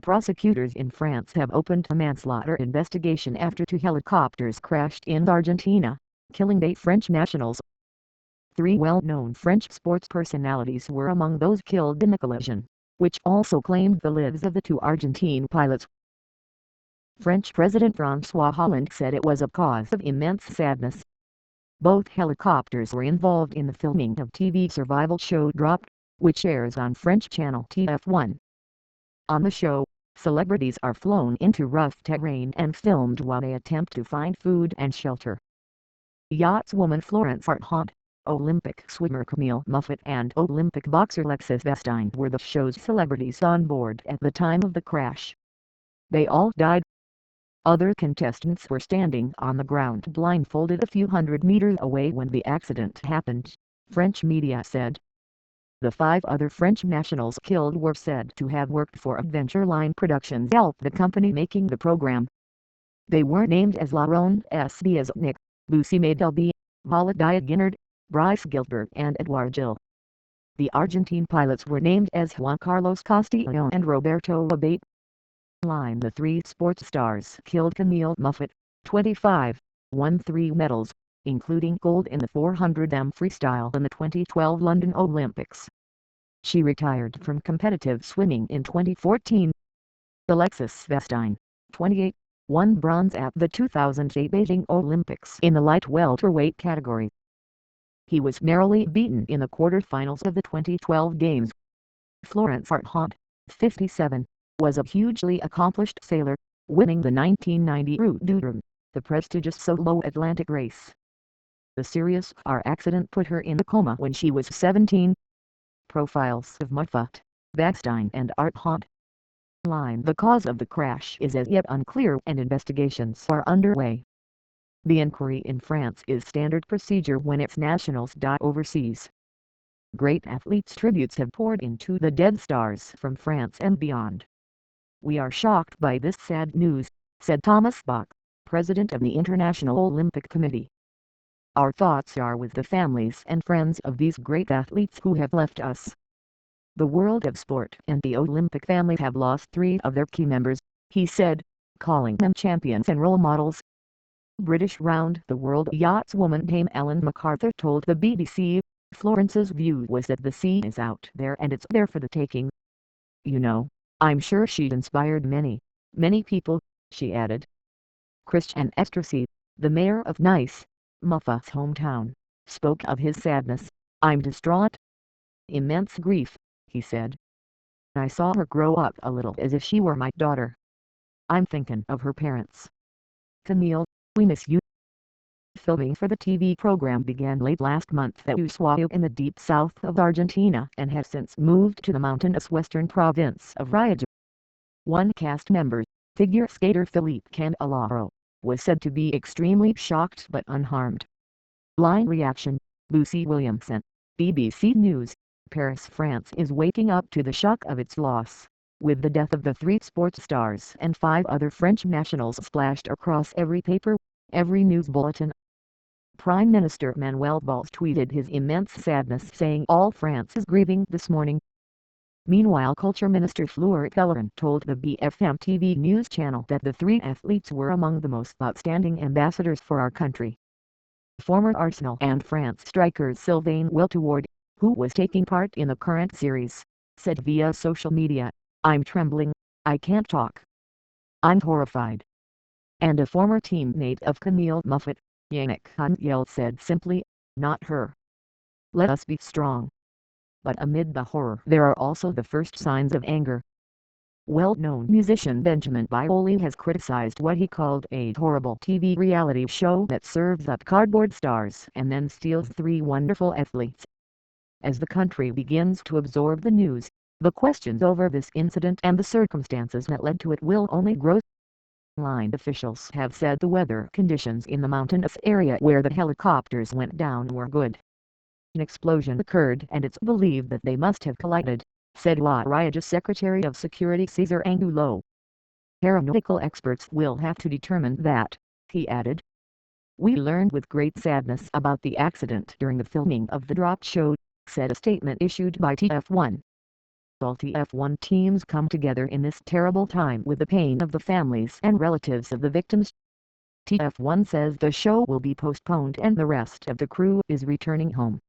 Prosecutors in France have opened a manslaughter investigation after two helicopters crashed in Argentina, killing 8 French nationals. 3 well-known French sports personalities were among those killed in the collision, which also claimed the lives of the 2 Argentine pilots. French President François Hollande said it was a cause of immense sadness. Both helicopters were involved in the filming of TV survival show Dropped, which airs on French channel TF1. On the show, celebrities are flown into rough terrain and filmed while they attempt to find food and shelter. Yachtswoman Florence Artaud, Olympic swimmer Camille Muffet and Olympic boxer Alexis Vestine were the show's celebrities on board at the time of the crash. They all died. Other contestants were standing on the ground blindfolded a few hundred meters away when the accident happened, French media said. The 5 other French nationals killed were said to have worked for Adventure Line Productions, the company making the program. They were named as Laurent S. Biesnik, Lucy Madelby, Valadiah Guinard, Bryce Gilbert and Edouard Gil. The Argentine pilots were named as Juan Carlos Castillo and Roberto Abate. The 3 sports stars killed Camille Muffet, 25, won 3 medals, including gold in the 400m freestyle in the 2012 London Olympics. She retired from competitive swimming in 2014. Alexis Vestine, 28, won bronze at the 2008 Beijing Olympics in the light welterweight category. He was narrowly beaten in the quarterfinals of the 2012 Games. Florence Artaud, 57, was a hugely accomplished sailor, winning the 1990 Route du Rhum, the prestigious solo Atlantic race. The serious car accident put her in a coma when she was 17. Profiles of Muffet, Vestine and Artaud. The cause of the crash is as yet unclear and investigations are underway. The inquiry in France is standard procedure when its nationals die overseas. Great athletes' tributes have poured into the dead stars from France and beyond. "We are shocked by this sad news," said Thomas Bach, president of the International Olympic Committee. "Our thoughts are with the families and friends of these great athletes who have left us." The world of sport and the Olympic family have lost 3 of their key members, he said, calling them champions and role models. British round-the-world yachtswoman Dame Ellen MacArthur told the BBC, "Florence's view was that the sea is out there and it's there for the taking. You know, I'm sure she inspired many people," she added. Christian Estrasy, the mayor of Nice, Muffet's hometown, spoke of his sadness. "I'm distraught. Immense grief," he said. "I saw her grow up a little as if she were my daughter. I'm thinking of her parents. Camille, we miss you." Filming for the TV program began late last month at Ushuaia in the deep south of Argentina and has since moved to the mountainous western province of Rio. One cast member, figure skater Philippe Candelaro, was said to be extremely shocked but unharmed. Line reaction, Lucy Williamson, BBC News, Paris, France is waking up to the shock of its loss, with the death of the 3 sports stars and 5 other French nationals splashed across every paper, every news bulletin. Prime Minister Manuel Valls tweeted his immense sadness, saying all France is grieving this morning. Meanwhile, Culture Minister Fleur Pellerin told the BFM TV news channel that the 3 athletes were among the most outstanding ambassadors for our country. Former Arsenal and France striker Sylvain Wiltord, who was taking part in the current series, said via social media, "I'm trembling, I can't talk. I'm horrified." And a former teammate of Camille Muffet, Yannick Conyel, said simply, "Not her. Let us be strong." But amid the horror there are also the first signs of anger. Well-known musician Benjamin Biolay has criticized what he called a horrible TV reality show that serves up cardboard stars and then steals 3 wonderful athletes. As the country begins to absorb the news, the questions over this incident and the circumstances that led to it will only grow. Line officials have said the weather conditions in the mountainous area where the helicopters went down were good. An explosion occurred and it's believed that they must have collided, said La Ria's Secretary of Security Cesar Angulo. "Aeronautical experts will have to determine that," he added. "We learned with great sadness about the accident during the filming of the Dropped show," said a statement issued by TF1. All TF1 teams come together in this terrible time with the pain of the families and relatives of the victims. TF1 says the show will be postponed and the rest of the crew is returning home.